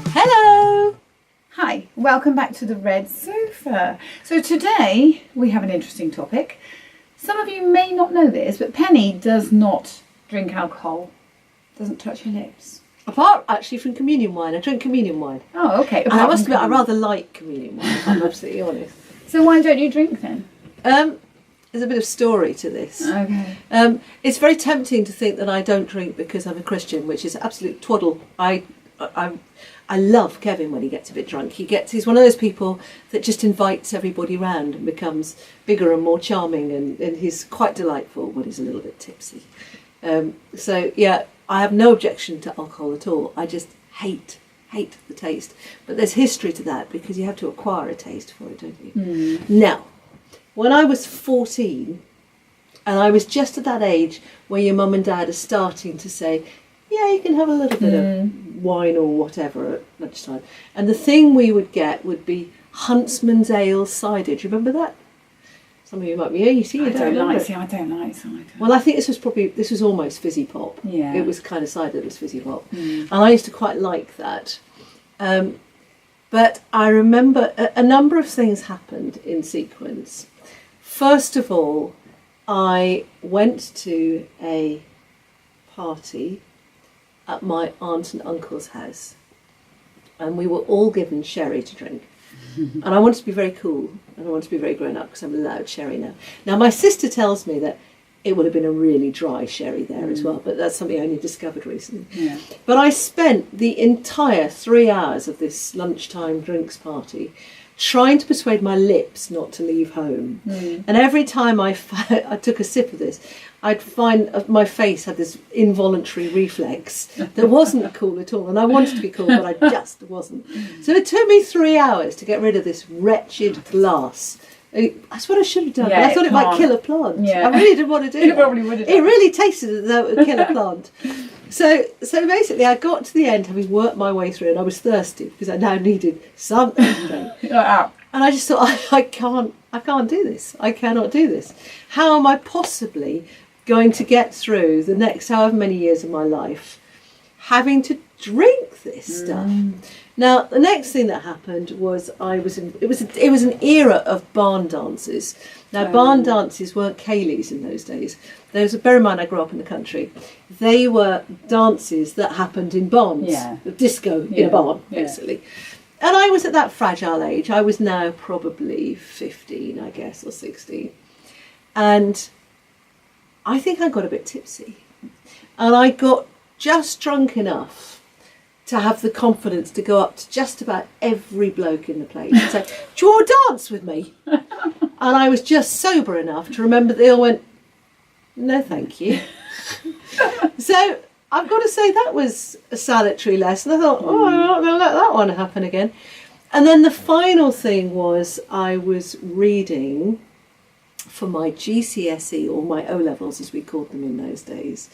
Hello! Hi, welcome back to the Red Sofa. So today we have an interesting topic. Some of you may not know this, but Penny does not drink alcohol, doesn't touch her lips. Apart actually from communion wine, I drink communion wine. Oh, okay. And I must admit, I rather like communion wine, if I'm absolutely honest. So why don't you drink then? There's a bit of story to this. Okay. It's very tempting to think that I don't drink because I'm a Christian, which is absolute twaddle. I love Kevin when he gets a bit drunk. He's one of those people that just invites everybody round and becomes bigger and more charming, and he's quite delightful when he's a little bit tipsy. So yeah, I have no objection to alcohol at all. I just hate the taste. But there's history to that because you have to acquire a taste for it, don't you? Now, when I was 14, and I was just at that age where your mum and dad are starting to say, yeah, you can have a little bit of wine or whatever at lunchtime. And the thing we would get would be Huntsman's Ale cider. Do you remember that? Some of you might be, yeah, you see, you I don't don't remember. like cider. Well, I think this was almost fizzy pop. Yeah. It was kind of cider that was fizzy pop. And I used to quite like that. But I remember a number of things happened in sequence. First of all, I went to a party at my aunt and uncle's house, and we were all given sherry to drink. And I wanted to be very cool, and I wanted to be very grown up because I'm allowed sherry now. Now, my sister tells me that it would have been a really dry sherry there as well, but that's something I only discovered recently. Yeah. But I spent the entire 3 hours of this lunchtime drinks party trying to persuade my lips not to leave home. And every time I took a sip of this, I'd find my face had this involuntary reflex that wasn't cool at all. And I wanted to be cool, but I just wasn't. So it took me 3 hours to get rid of this wretched glass. That's what I should have done. Yeah, I thought it might kill a plant. Yeah. I really didn't want to do It that. probably would have It done. really tasted as though it would kill a plant. So basically I got to the end, having worked my way through, and I was thirsty because I now needed something to drink. And I just thought, I can't do this. I cannot do this. How am I possibly going to get through the next however many years of my life having to drink this stuff? Now, the next thing that happened was it was an era of barn dances. Now, barn dances weren't ceilidhs in those days. Bear in mind, I grew up in the country. They were dances that happened in barns, disco in a barn, basically. And I was at that fragile age. I was now probably 15, I guess, or 16. And I think I got a bit tipsy. And I got just drunk enough to have the confidence to go up to just about every bloke in the place and say, do you want to dance with me? And I was just sober enough to remember they all went, no, thank you. So I've got to say that was a salutary lesson. I thought, I'm not going to let that one happen again. And then the final thing was I was reading for my GCSE, or my O-levels as we called them in those days.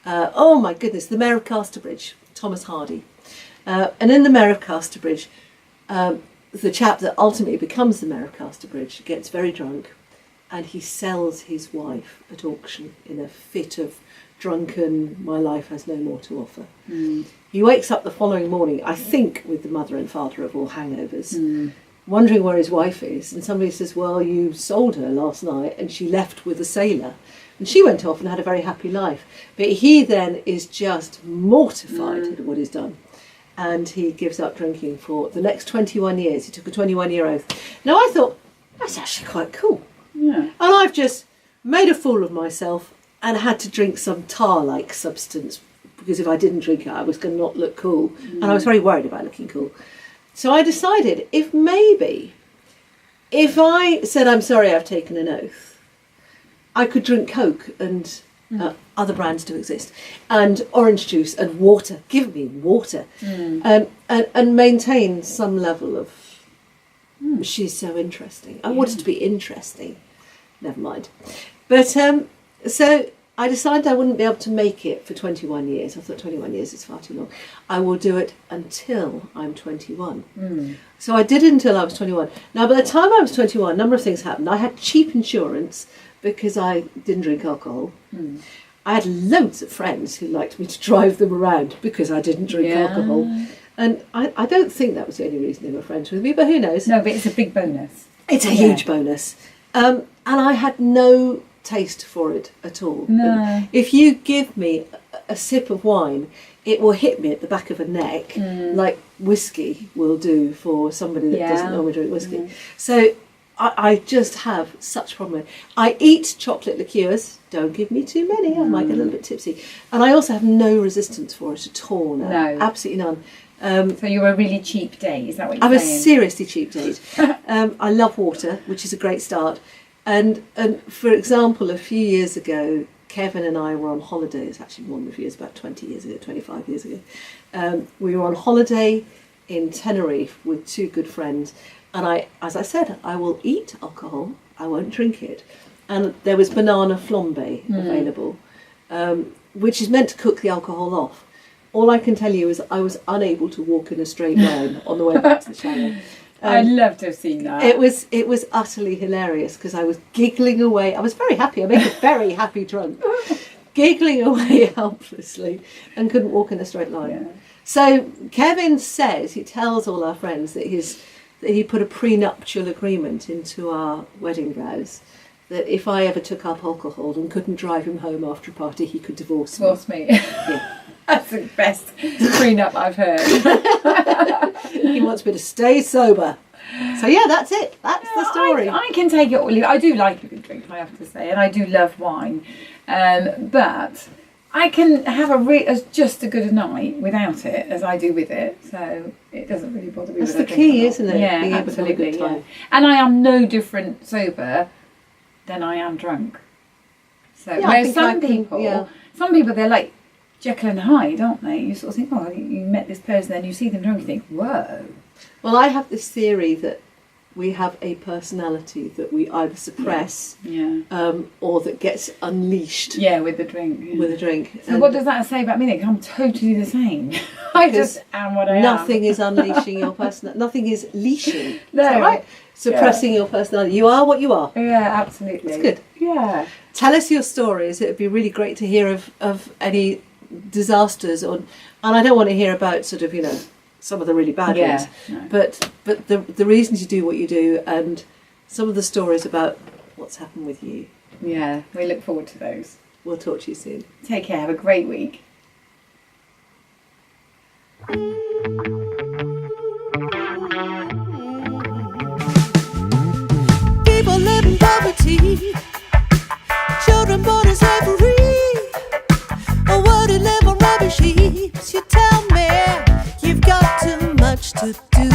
Oh my goodness, The Mayor of Casterbridge, Thomas Hardy. And in The Mayor of Casterbridge, the chap that ultimately becomes the Mayor of Casterbridge gets very drunk, and he sells his wife at auction in a fit of drunken, my life has no more to offer. He wakes up the following morning, I think with the mother and father of all hangovers, wondering where his wife is, and somebody says, well, you sold her last night and she left with a sailor. And she went off and had a very happy life. But he then is just mortified at what he's done. And he gives up drinking for the next 21 years. He took a 21-year oath. Now I thought, that's actually quite cool. Yeah. And I've just made a fool of myself and had to drink some tar-like substance, because if I didn't drink it, I was going to not look cool. And I was very worried about looking cool. So I decided if I said, I'm sorry, I've taken an oath, I could drink Coke and other brands do exist, and orange juice and water. Give me water. And maintain some level of, she's so interesting. I wanted to be interesting. Never mind. But so I decided I wouldn't be able to make it for 21 years. I thought 21 years is far too long. I will do it until I'm 21. So I did it until I was 21. Now, by the time I was 21, a number of things happened. I had cheap insurance because I didn't drink alcohol. I had loads of friends who liked me to drive them around because I didn't drink alcohol. And I don't think that was the only reason they were friends with me, but who knows? No, but it's a big bonus. It's a huge bonus. And I had no taste for it at all. No. If you give me a sip of wine, it will hit me at the back of a neck, like whiskey will do for somebody that doesn't normally drink whiskey. So I just have such a problem with it. I eat chocolate liqueurs. Don't give me too many. I might get a little bit tipsy. And I also have no resistance for it at all now. No. Absolutely none. So you're a really cheap date, is that what you're I'm saying? a seriously cheap date. I love water, which is a great start. And for example, a few years ago, Kevin and I were on holiday. It's actually more than a few years, about 20 years ago, 25 years ago. We were on holiday in Tenerife with two good friends. And as I said, I will eat alcohol, I won't drink it. And there was banana flambe available, which is meant to cook the alcohol off. All I can tell you is I was unable to walk in a straight line on the way back to the chalet. I'd love to have seen that. It was utterly hilarious because I was giggling away. I was very happy. I made a very happy drunk. Giggling away helplessly and couldn't walk in a straight line. Yeah. So Kevin says, he tells all our friends that he put a prenuptial agreement into our wedding vows that if I ever took up alcohol and couldn't drive him home after a party, he could divorce me. Divorce me. Yeah. That's the best prenup I've heard. He wants me to stay sober. So yeah, that's it. That's the story. I can take it or leave it. I do like a good drink, I have to say, and I do love wine. But I can have just a good night without it as I do with it. So it doesn't really bother me. That's whether the I drink or key, not. isn't it? Yeah, Being able to have a absolutely. good time. Yeah. And I am no different sober than I am drunk. So Yeah, I whereas think some people they're like Jekyll and Hyde, aren't they? You sort of think, oh, you met this person, then you see them drunk, you think, whoa. Well, I have this theory that we have a personality that we either suppress or that gets unleashed Yeah, with the drink. Yeah. with a drink. So what does that say about me then? 'Cause I'm totally the same. I just am what I am. Nothing is unleashing your personality. Nothing is leashing. No. Is that right? Suppressing your personality. You are what you are. Yeah, absolutely. It's good. Yeah. Tell us your stories. It would be really great to hear of any disasters and I don't want to hear about sort of, some of the really bad ones. No. But the reasons you do what you do and some of the stories about what's happened with you. Yeah, we look forward to those. We'll talk to you soon. Take care. Have a great week. People live in poverty, children born in slavery. A world who live on rubbish heaps. You tell me you've got too much to do.